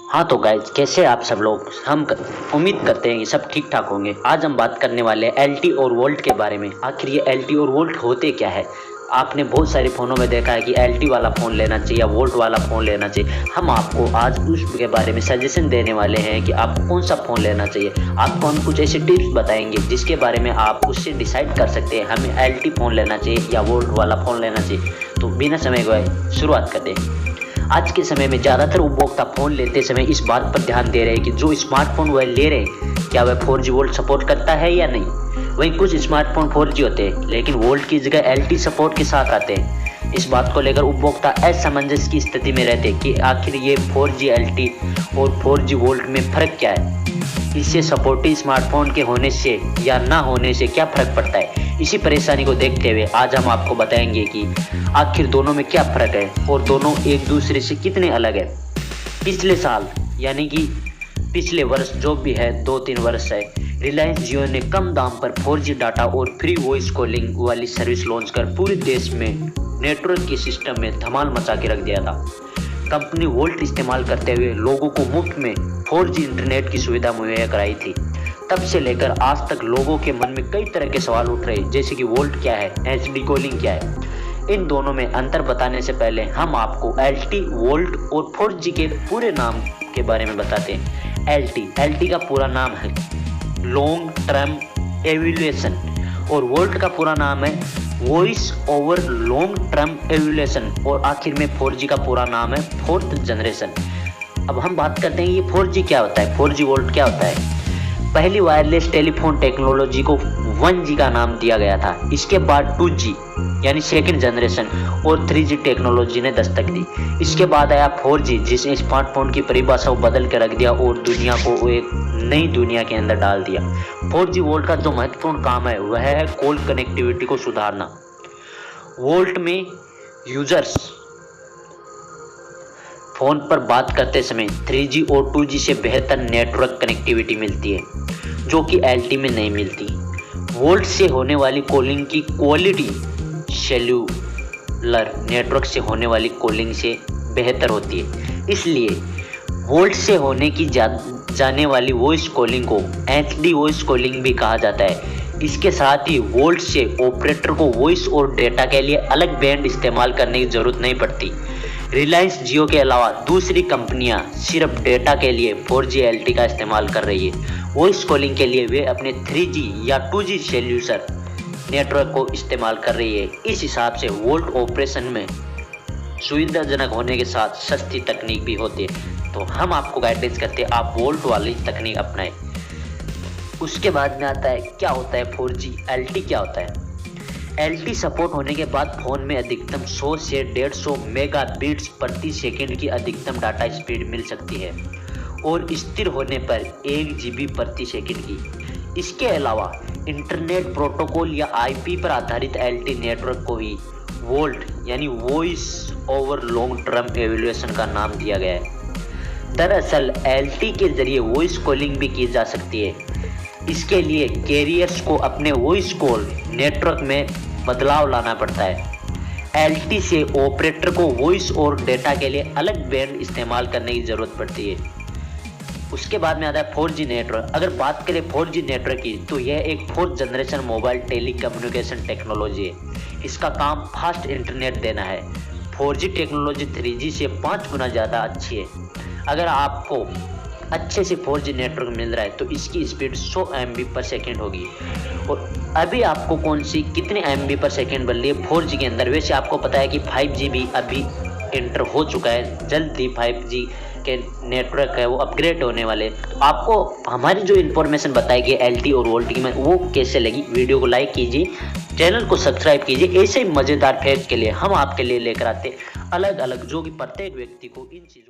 हाँ तो गाइज, कैसे आप सब लोग। हम उम्मीद करते हैं कि सब ठीक ठाक होंगे। आज हम बात करने वाले हैं एलटी और वोल्ट के बारे में। आखिर ये एलटी और वोल्ट होते क्या है। आपने बहुत सारे फ़ोनों में देखा है कि एलटी वाला फ़ोन लेना चाहिए या वोल्ट वाला फ़ोन लेना चाहिए। हम आपको आज उसके बारे में सजेशन देने वाले हैं कि आपको कौन सा फ़ोन लेना चाहिए। आपको हम कुछ ऐसे टिप्स बताएंगे जिसके बारे में आप उससे डिसाइड कर सकते हैं हमें एलटी फ़ोन लेना चाहिए या वोल्ट वाला फ़ोन लेना चाहिए। तो बिना समय गवाए शुरुआत करते हैं। आज के समय में ज़्यादातर उपभोक्ता फ़ोन लेते समय इस बात पर ध्यान दे रहे हैं कि जो स्मार्टफोन वह ले रहे हैं क्या वह 4G वोल्ट सपोर्ट करता है या नहीं। वहीं कुछ स्मार्टफोन 4G होते हैं लेकिन वोल्ट की जगह LT सपोर्ट के साथ आते हैं। इस बात को लेकर उपभोक्ता असमंजस की स्थिति में रहते हैं कि आखिर ये 4G LT और 4G वोल्ट में फ़र्क क्या है। इससे सपोर्टिव स्मार्टफोन के होने से या ना होने से क्या फ़र्क पड़ता है। इसी परेशानी को देखते हुए आज हम आपको बताएंगे कि आखिर दोनों में क्या फ़र्क है और दोनों एक दूसरे से कितने अलग है। पिछले साल यानी कि पिछले वर्ष जो भी है 2-3 वर्ष है, रिलायंस जियो ने कम दाम पर 4G डाटा और फ्री वॉइस कॉलिंग वाली सर्विस लॉन्च कर पूरे देश में नेटवर्क के सिस्टम में धमाल मचा के रख दिया था। कंपनी वोल्ट इस्तेमाल करते हुए लोगों को मुफ्त में 4G इंटरनेट की सुविधा मुहैया कराई थी। तब से लेकर आज तक लोगों के मन में कई तरह के सवाल उठ रहे हैं, जैसे कि वोल्ट क्या है, HD कॉलिंग क्या है। इन दोनों में अंतर बताने से पहले हम आपको LT, वोल्ट और 4G के पूरे नाम के बारे में बताते हैं। LT का पूरा नाम है लॉन्ग टर्म एवोल्यूशन और वोल्ट का पूरा नाम है voice over long term evolution और आखिर में 4G का पूरा नाम है 4th जनरेशन। अब हम बात करते हैं ये 4G क्या होता है, 4G वोल्ट क्या होता है। पहली वायरलेस टेलीफोन टेक्नोलॉजी को 1G का नाम दिया गया था। इसके बाद 2G यानी सेकंड जनरेशन और 3G टेक्नोलॉजी ने दस्तक दी। इसके बाद आया 4G जिसने स्मार्टफोन की परिभाषा को बदल कर रख दिया और दुनिया को एक नई दुनिया के अंदर डाल दिया। 4G वोल्ट का जो महत्वपूर्ण काम है वह है कॉल कनेक्टिविटी को सुधारना। वोल्ट में यूजर्स फ़ोन पर बात करते समय 3G और 2G से बेहतर नेटवर्क कनेक्टिविटी मिलती है जो कि LT में नहीं मिलती। वोल्ट से होने वाली कॉलिंग की क्वालिटी सेल्यूलर नेटवर्क से होने वाली कॉलिंग से बेहतर होती है। इसलिए वोल्ट से होने की जाने वाली वॉइस कॉलिंग को HD वॉइस कॉलिंग भी कहा जाता है। इसके साथ ही वोल्ट से ऑपरेटर को वॉइस और डेटा के लिए अलग बैंड इस्तेमाल करने की ज़रूरत नहीं पड़ती। रिलायंस जियो के अलावा दूसरी कंपनियां सिर्फ डेटा के लिए 4G LT का इस्तेमाल कर रही है। वॉइस कॉलिंग के लिए वे अपने 3G या 2G सेल्यूलर नेटवर्क को इस्तेमाल कर रही है। इस हिसाब से वोल्ट ऑपरेशन में सुविधाजनक होने के साथ सस्ती तकनीक भी होती है। तो हम आपको गाइडेंस करते हैं आप वोल्ट वाली तकनीक अपनाएं। उसके बाद में आता है क्या होता है 4G LT क्या होता है। LT सपोर्ट होने के बाद फ़ोन में अधिकतम 100 से 150 मेगाबिट्स प्रति सेकंड की अधिकतम डाटा स्पीड मिल सकती है और स्थिर होने पर 1 GB प्रति सेकंड की। इसके अलावा इंटरनेट प्रोटोकॉल या IP पर आधारित LT नेटवर्क को ही वोल्ट यानी voice over long term evolution का नाम दिया गया है। दरअसल LT के जरिए वॉइस कॉलिंग भी की जा सकती है। इसके लिए कैरियर्स को अपने वॉइस कॉल नेटवर्क में बदलाव लाना पड़ता है। LT से ऑपरेटर को वॉइस और डेटा के लिए अलग बैंड इस्तेमाल करने की ज़रूरत पड़ती है। उसके बाद में आता है 4G नेटवर्क। अगर बात करें 4G नेटवर्क की तो यह एक 4th generation mobile telecommunication technology है। इसका काम फास्ट इंटरनेट देना है। 4G टेक्नोलॉजी 3G से 5 गुना ज़्यादा अच्छी है। अगर आपको अच्छे से 4G नेटवर्क मिल रहा है तो इसकी स्पीड 100 MB पर सेकेंड होगी। और अभी आपको कितने MB पर सेकेंड बन रही है 4G के अंदर। वैसे आपको पता है कि 5G भी अभी एंटर हो चुका है। जल्द ही 5G के नेटवर्क है वो अपग्रेड होने वाले। तो आपको हमारी जो इन्फॉर्मेशन बताई गई LT और वोल्ट की वो कैसे लगी, वीडियो को लाइक कीजिए, चैनल को सब्सक्राइब कीजिए। ऐसे ही मज़ेदार फैक्ट के लिए हम आपके लिए लेकर आते अलग अलग जो कि प्रत्येक व्यक्ति को इन चीज़ों